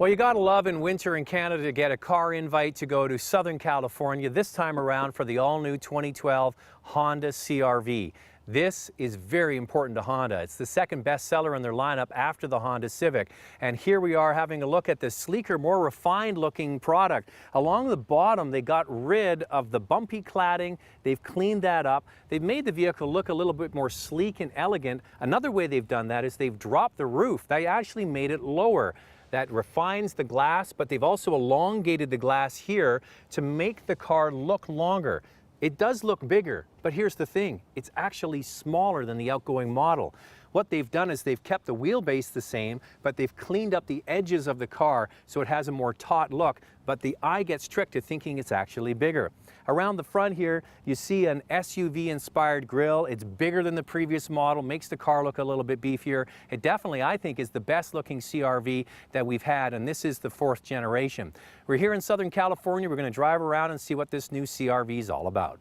Well, you gotta love in winter in Canada to get a car invite to go to Southern California, this time around for the all-new 2012 Honda CRV. This is very important to Honda. It's the second best seller in their lineup after the Honda Civic. And here we are having a look at this sleeker, more refined looking product. Along the bottom, they got rid of the bumpy cladding. They've cleaned that up. They've made the vehicle look a little bit more sleek and elegant. Another way they've done that is they've dropped the roof. They actually made it lower. That refines the glass, but they've also elongated the glass here to make the car look longer. It does look bigger, but here's the thing, it's actually smaller than the outgoing model. What they've done is they've kept the wheelbase the same, but they've cleaned up the edges of the car so it has a more taut look, but the eye gets tricked to thinking it's actually bigger. Around the front here, you see an SUV-inspired grille. It's bigger than the previous model, makes the car look a little bit beefier. It definitely, I think, is the best-looking CRV that we've had, and this is the 4th generation. We're here in Southern California. We're going to drive around and see what this new CRV is all about.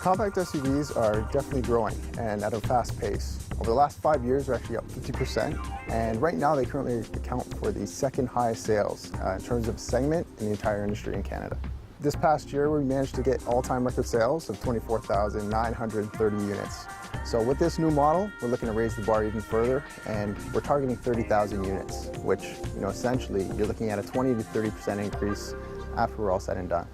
Compact SUVs are definitely growing and at a fast pace. Over the last 5 years, they're actually up 50%, and right now they currently account for the second highest sales in terms of segment in the entire industry in Canada. This past year, we managed to get all-time record sales of 24,930 units. So with this new model, we're looking to raise the bar even further, and we're targeting 30,000 units, which, essentially, you're looking at a 20 to 30% increase after we're all said and done.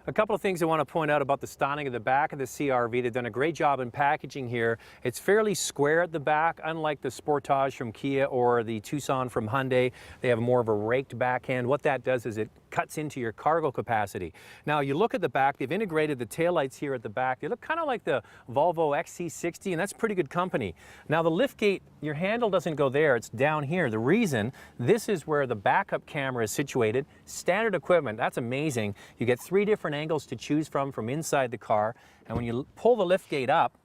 A couple of things I want to point out about the styling of the back of the CRV. They've done a great job in packaging here. It's fairly square at the back, unlike the Sportage from Kia or the Tucson from Hyundai. They have more of a raked back end. What that does is it cuts into your cargo capacity. Now, you look at the back, they've integrated the taillights here at the back. They look kind of like the Volvo XC60, and that's pretty good company. Now, the liftgate, your handle doesn't go there, it's down here. The reason, this is where the backup camera is situated. Standard equipment, that's amazing. You get 3 different angles to choose from inside the car, and when you pull the liftgate up,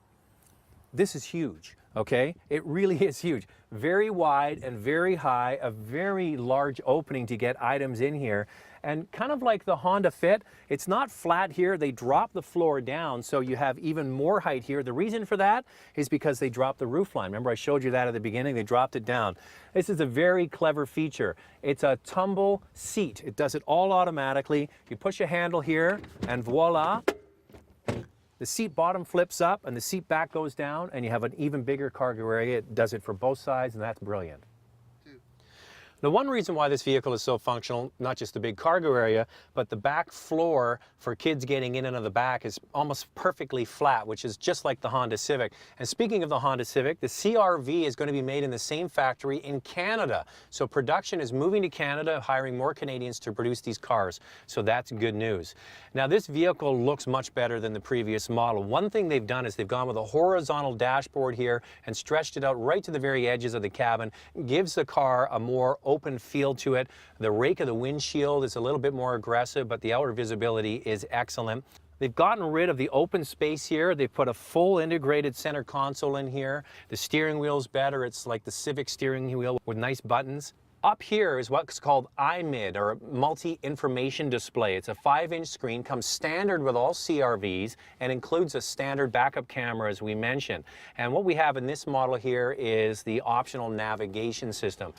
this is huge. Okay, it really is huge. Very wide and very high, a very large opening to get items in here. And kind of like the Honda Fit, it's not flat here. They drop the floor down, so you have even more height here. The reason for that is because they dropped the roof line. Remember, I showed you that at the beginning. They dropped it down. This is a very clever feature. It's a tumble seat. It does it all automatically. You push a handle here, and voila. The seat bottom flips up and the seat back goes down, and you have an even bigger cargo area. It does it for both sides, and that's brilliant. The one reason why this vehicle is so functional, not just the big cargo area, but the back floor for kids getting in and out of the back is almost perfectly flat, which is just like the Honda Civic. And speaking of the Honda Civic, the CRV is going to be made in the same factory in Canada. So production is moving to Canada, hiring more Canadians to produce these cars. So that's good news. Now, this vehicle looks much better than the previous model. One thing they've done is they've gone with a horizontal dashboard here and stretched it out right to the very edges of the cabin. It gives the car a more open feel to it. The rake of the windshield is a little bit more aggressive, but the outer visibility is excellent. They've gotten rid of the open space here. They've put a full integrated center console in here. The steering wheel's better. It's like the Civic steering wheel with nice buttons. Up here is what's called iMid, or multi-information display. It's a 5-inch screen, comes standard with all CRVs, and includes a standard backup camera, as we mentioned. And what we have in this model here is the optional navigation system.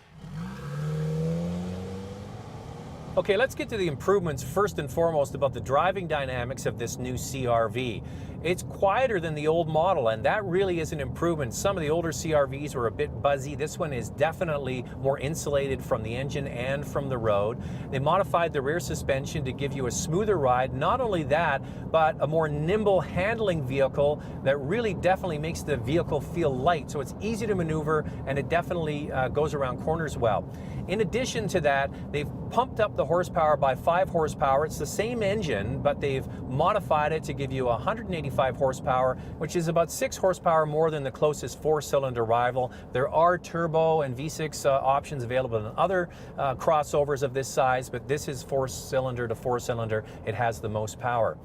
Okay, let's get to the improvements first and foremost about the driving dynamics of this new CRV. It's quieter than the old model, and that really is an improvement. Some of the older CRVs were a bit buzzy. This one is definitely more insulated from the engine and from the road. They modified the rear suspension to give you a smoother ride. Not only that, but a more nimble handling vehicle that really definitely makes the vehicle feel light. So it's easy to maneuver, and it definitely goes around corners well. In addition to that, they've pumped up the horsepower by 5 horsepower. It's the same engine, but they've modified it to give you 185 horsepower, which is about 6 horsepower more than the closest 4-cylinder rival. There are turbo and V6 options available in other crossovers of this size, but this is 4-cylinder to 4-cylinder. It has the most power.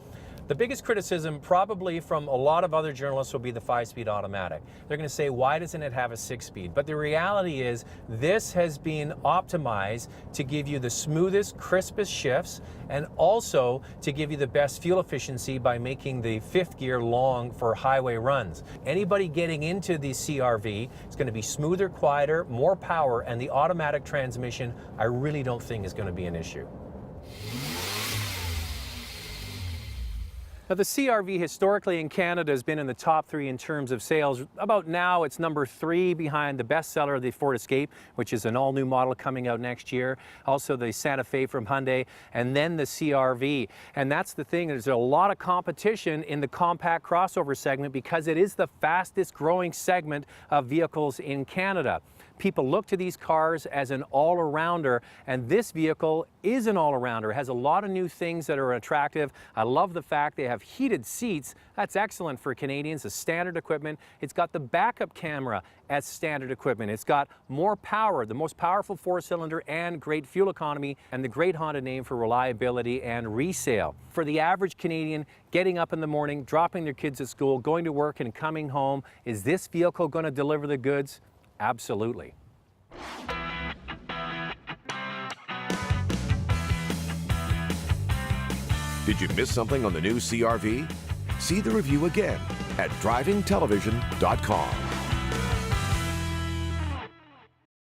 The biggest criticism probably from a lot of other journalists will be the 5-speed automatic. They're going to say, why doesn't it have a 6-speed? But the reality is this has been optimized to give you the smoothest, crispest shifts and also to give you the best fuel efficiency by making the 5th gear long for highway runs. Anybody getting into the CRV is going to be smoother, quieter, more power, and the automatic transmission I really don't think is going to be an issue. Now, the CRV historically in Canada has been in the top 3 in terms of sales. About now, it's number 3 behind the bestseller, the Ford Escape, which is an all-new model coming out next year. Also, the Santa Fe from Hyundai, and then the CRV. And that's the thing, there's a lot of competition in the compact crossover segment because it is the fastest growing segment of vehicles in Canada. People look to these cars as an all-arounder, and this vehicle is an all-arounder. It has a lot of new things that are attractive. I love the fact they have heated seats. That's excellent for Canadians, the standard equipment. It's got the backup camera as standard equipment. It's got more power, the most powerful 4-cylinder, and great fuel economy, and the great Honda name for reliability and resale. For the average Canadian getting up in the morning, dropping their kids at school, going to work and coming home, is this vehicle going to deliver the goods? Absolutely. Did you miss something on the new CRV? See the review again at drivingtelevision.com.